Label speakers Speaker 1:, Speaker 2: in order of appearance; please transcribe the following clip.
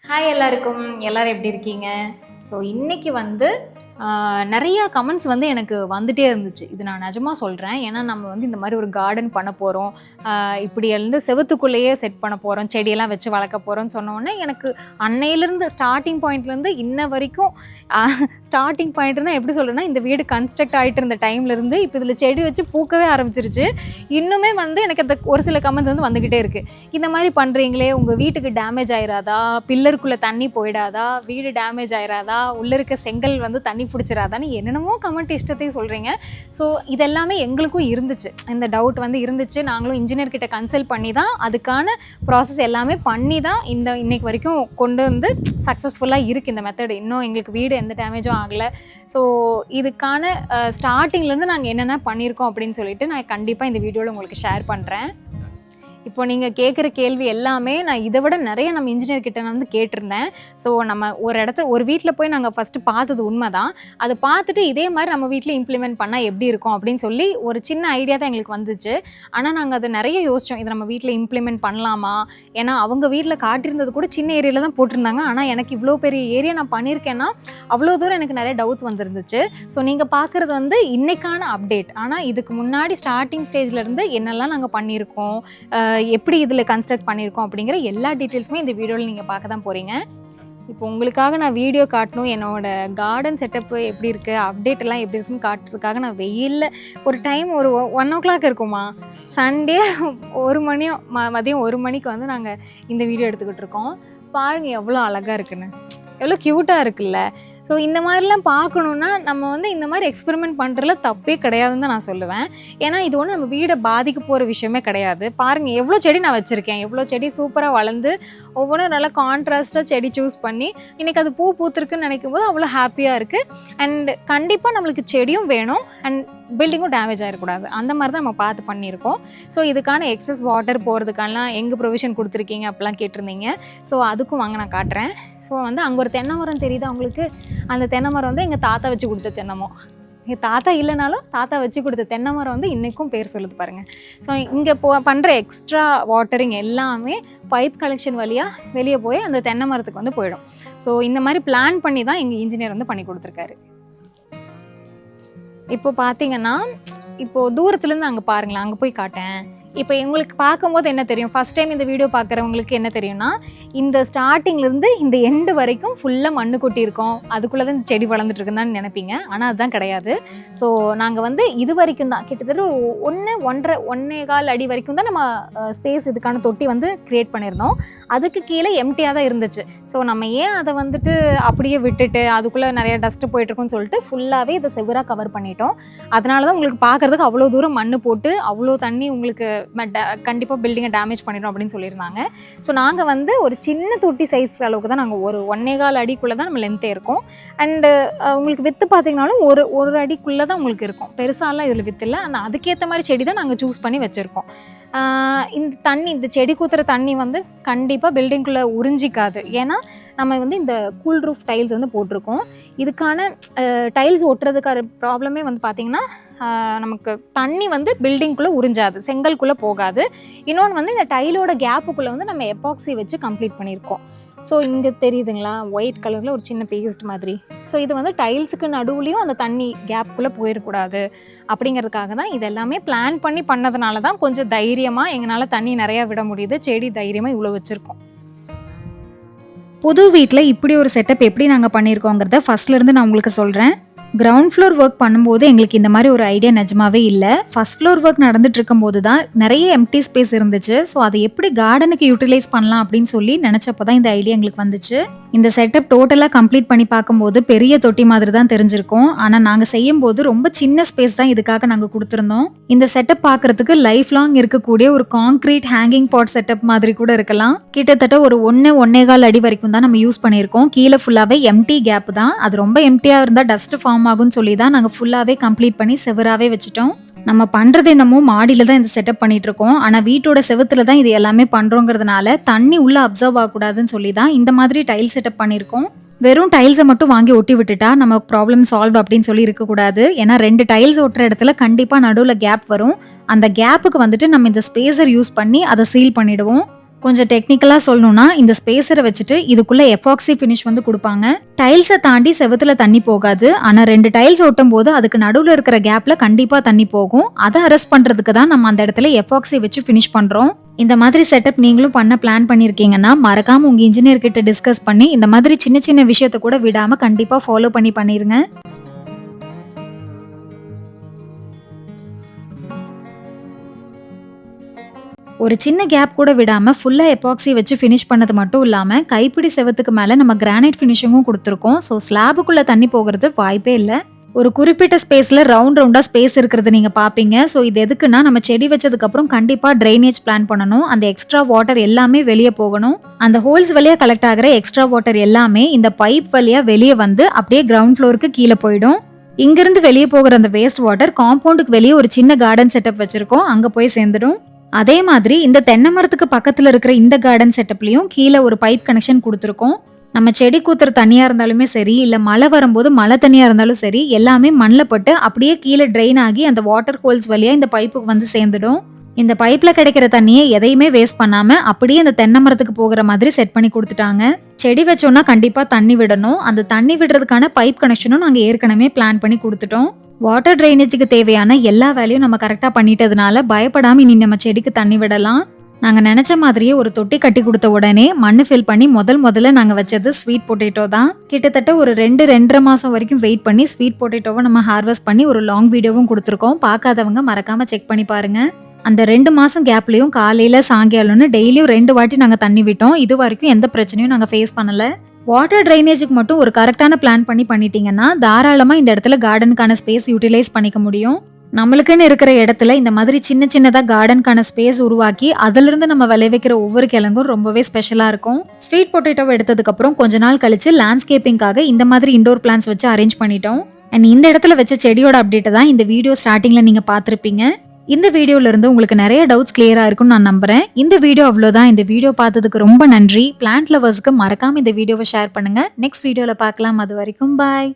Speaker 1: Hi எல்லாருக்கும், எல்லாரும் எப்படி இருக்கீங்க? ஸோ இன்றைக்கி வந்து நிறையா கமெண்ட்ஸ் வந்து எனக்கு வந்துகிட்டே இருந்துச்சு. இது நான் நிஜமாக சொல்கிறேன். ஏன்னா நம்ம வந்து இந்த மாதிரி ஒரு கார்டன் பண்ண போகிறோம், இப்படி எழுந்து செவத்துக்குள்ளேயே செட் பண்ண போகிறோம், செடியெல்லாம் வச்சு வளர்க்க போகிறோன்னு சொன்னோடனே எனக்கு அன்னையிலேருந்து ஸ்டார்டிங் பாயிண்ட்லேருந்து இன்ன வரைக்கும் ஸ்டார்டிங் பாயிண்ட்னா எப்படி சொல்கிறேன்னா, இந்த வீடு கன்ஸ்ட்ரக்ட் ஆகிட்டு இருந்த டைம்லேருந்து இப்போ இதில் செடி வச்சு பூக்கவே ஆரம்பிச்சிருச்சு. இன்னுமே வந்து எனக்கு அந்த ஒரு சில கமெண்ட்ஸ் வந்து வந்துக்கிட்டே இருக்குது. இந்த மாதிரி பண்ணுறீங்களே, உங்கள் வீட்டுக்கு டேமேஜ் ஆயிடாதா, பில்லருக்குள்ளே தண்ணி போயிடாதா, வீடு டேமேஜ் ஆயிடாதா, உள்ளே இருக்க செங்கல் வந்து தண்ணி பிடிச்சிடாதான்னு என்னென்னமோ கமெண்ட் இஷ்டத்தையும் சொல்கிறீங்க. ஸோ இதெல்லாமே எங்களுக்கும் இருந்துச்சு, இந்த டவுட் வந்து இருந்துச்சு. நாங்களும் இன்ஜினியர்கிட்ட கன்சல்ட் பண்ணி தான் அதுக்கான ப்ராசஸ் எல்லாமே பண்ணி தான் இன்னைக்கு வரைக்கும் கொண்டு வந்து சக்ஸஸ்ஃபுல்லாக இருக்குது இந்த மெத்தட். இன்னும் எங்களுக்கு வீடு எந்த டேமேஜும் ஆகலை. ஸோ இதுக்கான ஸ்டார்டிங்லேருந்து நாங்கள் என்னென்ன பண்ணியிருக்கோம் அப்படின்னு சொல்லிட்டு நான் கண்டிப்பாக இந்த வீடியோவில் உங்களுக்கு ஷேர் பண்ணுறேன். இப்போ நீங்கள் கேட்குற கேள்வி எல்லாமே நான் இதை விட நிறைய நம்ம இன்ஜினியர்கிட்ட வந்து கேட்டிருந்தேன். ஸோ நம்ம ஒரு வீட்டில் போய் நாங்கள் ஃபஸ்ட்டு பார்த்தது உண்மை தான். அதை பார்த்துட்டு இதே மாதிரி நம்ம வீட்டில் இம்ப்ளிமெண்ட் பண்ணால் எப்படி இருக்கும் அப்படின்னு சொல்லி ஒரு சின்ன ஐடியா தான் எங்களுக்கு வந்துச்சு. ஆனால் நாங்கள் அதை நிறைய யோசித்தோம், இதை நம்ம வீட்டில் இம்ப்ளிமெண்ட் பண்ணலாமா. ஏன்னா அவங்க வீட்டில் காட்டியிருந்தது கூட சின்ன ஏரியாவில் தான் போட்டிருந்தாங்க. ஆனால் எனக்கு இவ்வளோ பெரிய ஏரியா நான் பண்ணியிருக்கேன்னா அவ்வளோ தூரம் எனக்கு நிறைய டவுட்ஸ் வந்துருந்துச்சு. ஸோ நீங்கள் பார்க்குறது வந்து இன்றைக்கான அப்டேட். ஆனால் இதுக்கு முன்னாடி ஸ்டார்டிங் ஸ்டேஜ்லேருந்து என்னெல்லாம் நாங்கள் பண்ணியிருக்கோம், எப்படி இதில் கன்ஸ்ட்ரக்ட் பண்ணியிருக்கோம் அப்படிங்கிற எல்லா டீட்டெயில்ஸுமே இந்த வீடியோவில் நீங்கள் பார்க்க தான் போகிறீங்க. இப்போ உங்களுக்காக நான் வீடியோ காட்டணும், என்னோடய கார்டன் செட்டப்பு எப்படி இருக்குது, அப்டேட் எல்லாம் எப்படி இருக்குன்னு காட்டுறதுக்காக நான் வெயிலில் ஒரு டைம் ஒரு 1 o'clock இருக்குமா, சண்டே 1 மணியோ மதியம் 1 மணிக்கு வந்து நாங்கள் இந்த வீடியோ எடுத்துக்கிட்டு இருக்கோம். பாருங்கள் எவ்வளோ அழகாக இருக்குன்னு, எவ்வளோ க்யூட்டாக இருக்குல்ல. ஸோ இந்த மாதிரிலாம் பார்க்கணுன்னா நம்ம வந்து இந்த மாதிரி எக்ஸ்பெரிமெண்ட் பண்ணுறதுல தப்பே கிடையாதுன்னு தான் நான் சொல்லுவேன். ஏன்னா இது ஒன்று நம்ம வீடை பாதிக்க போகிற விஷயமே கிடையாது. பாருங்கள் எவ்வளோ செடி நான் வச்சுருக்கேன், எவ்வளோ செடி சூப்பராக வளர்ந்து ஒவ்வொன்றும் நல்லா கான்ட்ராஸ்ட்டாக செடி சூஸ் பண்ணி இன்றைக்கி அது பூத்துருக்குன்னு நினைக்கும் போது அவ்வளோ ஹாப்பியாக இருக்குது. அண்ட் கண்டிப்பாக நம்மளுக்கு செடியும் வேணும் அண்ட் பில்டிங்கும் டேமேஜ் ஆகிடக்கூடாது, அந்த மாதிரி தான் நம்ம பார்த்து பண்ணியிருக்கோம். ஸோ இதுக்கான எக்ஸஸ் வாட்டர் போகிறதுக்கெல்லாம் எங்கே ப்ரொவிஷன் கொடுத்துருக்கீங்க அப்படிலாம் கேட்டிருந்தீங்க. ஸோ அதுக்கும் வாங்க நான் காட்டுறேன். ஸோ வந்து அங்கே ஒரு தென்னை மரம் தெரியுது அவங்களுக்கு, அந்த தென்னை மரம் வந்து எங்கள் தாத்தா வச்சு கொடுத்த தென்னமோ, எங்கள் தாத்தா இல்லைனாலும் தாத்தா வச்சு கொடுத்த தென்னை மரம் வந்து இன்றைக்கும் பேர் சொல்லுது பாருங்கள். ஸோ இங்கே பண்ணுற எக்ஸ்ட்ரா வாட்டரிங் எல்லாமே பைப் கலெக்ஷன் வழியாக வெளியே போய் அந்த தென்னை மரத்துக்கு வந்து போயிடும். ஸோ இந்த மாதிரி பிளான் பண்ணி தான் எங்கள் இன்ஜினியர் வந்து பண்ணி கொடுத்துருக்காரு. இப்போ பார்த்தீங்கன்னா இப்போது தூரத்துலேருந்து அங்கே பாருங்களேன், அங்கே போய் காட்டேன். இப்போ எங்களுக்கு பார்க்கும்போது என்ன தெரியும், ஃபஸ்ட் டைம் இந்த வீடியோ பார்க்குறவங்களுக்கு என்ன தெரியும்னா, இந்த ஸ்டார்டிங்லேருந்து இந்த எண்டு வரைக்கும் ஃபுல்லாக மண்ணு கொட்டி இருக்கோம், அதுக்குள்ளே தான் இந்த செடி வளர்ந்துட்டு இருக்குன்னு நினைப்பீங்க. ஆனால் அதுதான் கிடையாது. ஸோ நாங்கள் வந்து இது வரைக்கும் தான் கிட்டத்தட்ட 1.5 அடி வரைக்கும் தான் நம்ம ஸ்பேஸ் இதுக்கான தொட்டி வந்து க்ரியேட் பண்ணியிருந்தோம். அதுக்கு கீழே எம்டியாக தான் இருந்துச்சு. ஸோ நம்ம ஏன் அதை வந்துட்டு அப்படியே விட்டுட்டு அதுக்குள்ளே நிறைய டஸ்ட்டு போயிட்டுருக்குன்னு சொல்லிட்டு ஃபுல்லாகவே இதை செவராக கவர் பண்ணிட்டோம். அதனால தான் உங்களுக்கு பார்க்குறதுக்கு அவ்வளோ தூரம் மண் போட்டு அவ்வளோ தண்ணி உங்களுக்கு கண்டிப்பாக பில்டிங்கை டேமேஜ் பண்ணிடும் அப்படின்னு சொல்லியிருந்தாங்க. ஸோ நாங்கள் வந்து ஒரு சின்ன தொட்டி சைஸ் அளவுக்கு தான் நாங்கள் ஒரு 1.25 அடிக்குள்ளே தான் நம்ம லென்த்தே இருக்கும். அண்டு உங்களுக்கு வித்து பார்த்தீங்கன்னாலும் ஒரு அடிக்குள்ளே தான் உங்களுக்கு இருக்கும், பெருசாலாம் இதில் வித்து இல்லை. ஆனால் அதுக்கேற்ற மாதிரி செடி தான் நாங்கள் சூஸ் பண்ணி வச்சுருக்கோம். இந்த செடி கூத்துற தண்ணி வந்து கண்டிப்பாக பில்டிங்குள்ளே உறிஞ்சிக்காது. ஏன்னா நம்ம வந்து இந்த கூல் ரூஃப் டைல்ஸ் வந்து போட்டிருக்கோம். இதுக்கான டைல்ஸ் ஒட்டுறதுக்கான ப்ராப்ளமே வந்து பார்த்திங்கன்னா, நமக்கு தண்ணி வந்து பில்டிங்குள்ளே உறிஞ்சாது, செங்கல்குள்ளே போகாது. இன்னொன்று வந்து இந்த டைலோட கேப்புக்குள்ளே வந்து நம்ம எபாக்சி வச்சு கம்ப்ளீட் பண்ணியிருக்கோம். ஸோ இங்கே தெரியுதுங்களா, ஒயிட் கலரில் ஒரு சின்ன பேஸ்ட் மாதிரி. ஸோ இது வந்து டைல்ஸுக்கு நடுவுலையும் அந்த தண்ணி கேப்புக்குள்ளே போயிடக்கூடாது அப்படிங்கிறதுக்காக தான் இதெல்லாமே பிளான் பண்ணி பண்ணதுனால தான் கொஞ்சம் தைரியமாக எங்களால் தண்ணி நிறையா விட முடியுது, செடி தைரியமாக இவ்வளோ வச்சுருக்கோம். புது வீட்டில் இப்படி ஒரு செட்டப் எப்படி நாங்கள் பண்ணியிருக்கோங்கிறத ஃபஸ்ட்லேருந்து நான் உங்களுக்கு சொல்கிறேன். கிரவுண்ட் ஃப்ளோர் ஒர்க் பண்ணும்போது எங்களுக்கு இந்த மாதிரி ஒரு ஐடியா நிஜமாவே இல்லை. ஃபர்ஸ்ட் ஃப்ளோர் ஒர்க் நடந்துட்டு இருக்கும்போது தான் நிறைய எம்டி ஸ்பேஸ் இருந்துச்சு. ஸோ அதை எப்படி கார்டனுக்கு யூட்டிலைஸ் பண்ணலாம் அப்படின்னு சொல்லி நினச்சப்போ தான் இந்த ஐடியா எங்களுக்கு வந்துச்சு. இந்த செட்டப் டோட்டலாக கம்ப்ளீட் பண்ணி பார்க்கும்போது பெரிய தொட்டி மாதிரி தான் தெரிஞ்சிருக்கும். ஆனால் நாங்கள் செய்யும் போது ரொம்ப சின்ன ஸ்பேஸ் தான் இதுக்காக நாங்கள் கொடுத்துருந்தோம். இந்த செட்டப் பார்க்கறதுக்கு லைஃப் லாங் இருக்கக்கூடிய ஒரு கான்கிரீட் ஹேங்கிங் பாட் செட்டப் மாதிரி கூட இருக்கலாம். கிட்டத்தட்ட ஒரு 1.25 அடி வரைக்கும் தான் நம்ம யூஸ் பண்ணியிருக்கோம். கீழே ஃபுல்லாகவே எம்டி கேப் தான். அது ரொம்ப எம்டியாக இருந்தால் டஸ்ட் ஃபார்ம் ஆகும்னு சொல்லி தான் நாங்கள் ஃபுல்லாகவே கம்ப்ளீட் பண்ணி செவராகவே வச்சுட்டோம். நம்ம பண்றது என்னமோ மாடியில தான் இந்த செட்டப் பண்ணிட்டு இருக்கோம். ஆனா வீட்டோட செவுத்துல தான் இது எல்லாமே பண்றோங்கிறதுனால தண்ணி உள்ள அப்சர்வ் ஆகக்கூடாதுன்னு சொல்லி தான் இந்த மாதிரி டைல் செட்டப் பண்ணியிருக்கோம். வெறும் டைல்ஸை மட்டும் வாங்கி ஒட்டி விட்டுட்டா நமக்கு ப்ராப்ளம் சால்வ் அப்படின்னு சொல்லி இருக்கக்கூடாது. ஏன்னா 2 டைல்ஸ் ஒட்டுற இடத்துல கண்டிப்பா நடுவில் கேப் வரும். அந்த கேப்புக்கு வந்துட்டு நம்ம இந்த ஸ்பேசர் யூஸ் பண்ணி அதை சீல் பண்ணிடுவோம். கொஞ்சம் டெக்னிக்கலாக சொல்லணும்னா இந்த ஸ்பேசரை வச்சுட்டு இதுக்குள்ள எபாக்சி ஃபினிஷ் வந்து கொடுப்பாங்க. டைல்ஸை தாண்டி செவுத்துல தண்ணி போகாது. ஆனால் 2 டைல்ஸ் ஒட்டும் போது அதுக்கு நடுவில் இருக்கிற கேப்ல கண்டிப்பா தண்ணி போகும். அதை அரெஸ்ட் பண்றதுக்கு தான் நம்ம அந்த இடத்துல எபாக்சி வச்சு ஃபினிஷ் பண்றோம். இந்த மாதிரி செட்டப் நீங்களும் பண்ண பிளான் பண்ணிருக்கீங்கன்னா மறக்காம உங்க இன்ஜினியர் கிட்ட டிஸ்கஸ் பண்ணி இந்த மாதிரி சின்ன சின்ன விஷயத்த கூட விடாம கண்டிப்பா ஃபாலோ பண்ணிருங்க. ஒரு சின்ன கேப் கூட விடாம ஃபுல்லா எபாக்சி வச்சு ஃபினிஷ் பண்ணது மட்டும் இல்லாம கைப்பிடி செவத்துக்கு மேல நம்ம கிரானைட் ஃபினிஷிங்கும் கொடுத்துருக்கோம். ஸோ ஸ்லாபுக்குள்ள தண்ணி போகிறது வாய்ப்பே இல்லை. ஒரு குறிப்பிட்ட ஸ்பேஸ்ல ரவுண்டா ஸ்பேஸ் இருக்கிறது நீங்க பாப்பீங்க. ஸோ இது எதுக்குன்னா நம்ம செடி வச்சதுக்கு அப்புறம் கண்டிப்பா ட்ரைனேஜ் பிளான் பண்ணணும். அந்த எக்ஸ்ட்ரா வாட்டர் எல்லாமே வெளியே போகணும். அந்த ஹோல்ஸ் வழியா கலெக்ட் ஆகிற எக்ஸ்ட்ரா வாட்டர் எல்லாமே இந்த பைப் வழியா வெளியே வந்து அப்படியே கிரவுண்ட் ஃப்ளோருக்கு கீழே போயிடும். இங்கிருந்து வெளியே போகிற அந்த வேஸ்ட் வாட்டர் காம்பவுண்டுக்கு வெளியே ஒரு சின்ன கார்டன் செட்டப் வச்சிருக்கோம், அங்க போய் சேர்ந்துடும். அதே மாதிரி இந்த தென்னை மரத்துக்கு பக்கத்துல இருக்கிற இந்த கார்டன் செட்டப்லயும் கீழே ஒரு பைப் கனெக்ஷன் கொடுத்துருக்கோம். நம்ம செடி கூத்துற தண்ணியா இருந்தாலுமே சரி, இல்ல மழை வரும்போது மழை தண்ணியா இருந்தாலும் சரி, எல்லாமே மண்ணில் பட்டு அப்படியே கீழே ட்ரெயின் ஆகி அந்த வாட்டர் ஹோல்ஸ் வழியா இந்த பைப்புக்கு வந்து சேர்ந்துடும். இந்த பைப்ல கிடைக்கிற தண்ணியை எதையுமே வேஸ்ட் பண்ணாம அப்படியே அந்த தென்னை மரத்துக்கு போகிற மாதிரி செட் பண்ணி கொடுத்துட்டாங்க. செடி வச்சோம்னா கண்டிப்பா தண்ணி விடணும். அந்த தண்ணி விடுறதுக்கான பைப் கனெக்ஷனும் நாங்க ஏற்கனவே பிளான் பண்ணி கொடுத்துட்டோம். வாட்டர் ட்ரைனேஜுக்கு தேவையான எல்லா வேலையும் நம்ம கரெக்டா பண்ணிட்டதுனால பயப்படாம இனி நம்ம செடிக்கு தண்ணி விடலாம். நாங்க நினைச்ச மாதிரியே ஒரு தொட்டி கட்டி கொடுத்த உடனே மண்ணு ஃபில் பண்ணி முதல்ல நாங்க வச்சது ஸ்வீட் பொட்டேட்டோ தான். கிட்டத்தட்ட ஒரு 2-2.5 மாசம் வரைக்கும் வெயிட் பண்ணி ஸ்வீட் பொட்டேட்டோவை நம்ம ஹார்வெஸ்ட் பண்ணி ஒரு லாங் வீடியோவும் கொடுத்துருக்கோம். பார்க்காதவங்க மறக்காம செக் பண்ணி பாருங்க. அந்த 2 மாசம் கேப்லயும் காலையில சாயங்காலம்னு டெய்லியும் 2 வாட்டி நாங்க தண்ணி விட்டோம். இது வரைக்கும் எந்த பிரச்சனையும் நாங்க ஃபேஸ் பண்ணல. வாட்டர் ட்ரைனேஜுக்கு மட்டும் ஒரு கரெக்டான பிளான் பண்ணிட்டீங்கன்னா தாராளமா இந்த இடத்துல கார்டனுக்கான ஸ்பேஸ் யூட்டிலைஸ் பண்ணிக்க முடியும். நம்மளுக்குன்னு இருக்கிற இடத்துல இந்த மாதிரி சின்னதா கார்டனுக்கான ஸ்பேஸ் உருவாக்கி அதுல இருந்து நம்ம விளைவிக்கிற ஒவ்வொரு கிழங்கும் ரொம்பவே ஸ்பெஷலா இருக்கும். ஸ்வீட் பொட்டேட்டோவை எடுத்ததுக்கு அப்புறம் கொஞ்ச நாள் கழிச்சு லேண்ட்ஸ்கேப்பிங்காக இந்த மாதிரி இண்டோர் பிளான்ஸ் வச்சு அரேஞ்ச் பண்ணிட்டோம். அண்ட் இந்த இடத்துல வச்ச செடியோட அப்டேட்டை தான் இந்த வீடியோ ஸ்டார்டிங்ல நீங்க பார்த்திருப்பீங்க. இந்த வீடியோல இருந்து உங்களுக்கு நிறைய டவுட்ஸ் கிளியரா இருக்கும்னு நான் நம்புறேன். இந்த வீடியோ அவ்வளவுதான். இந்த வீடியோ பார்த்ததுக்கு ரொம்ப நன்றி. பிளான்ட் லவர்ஸ்க்கு மறக்காம இந்த வீடியோவை ஷேர் பண்ணுங்க. நெக்ஸ்ட் வீடியோல பார்க்கலாம். அது வரைக்கும் பாய்.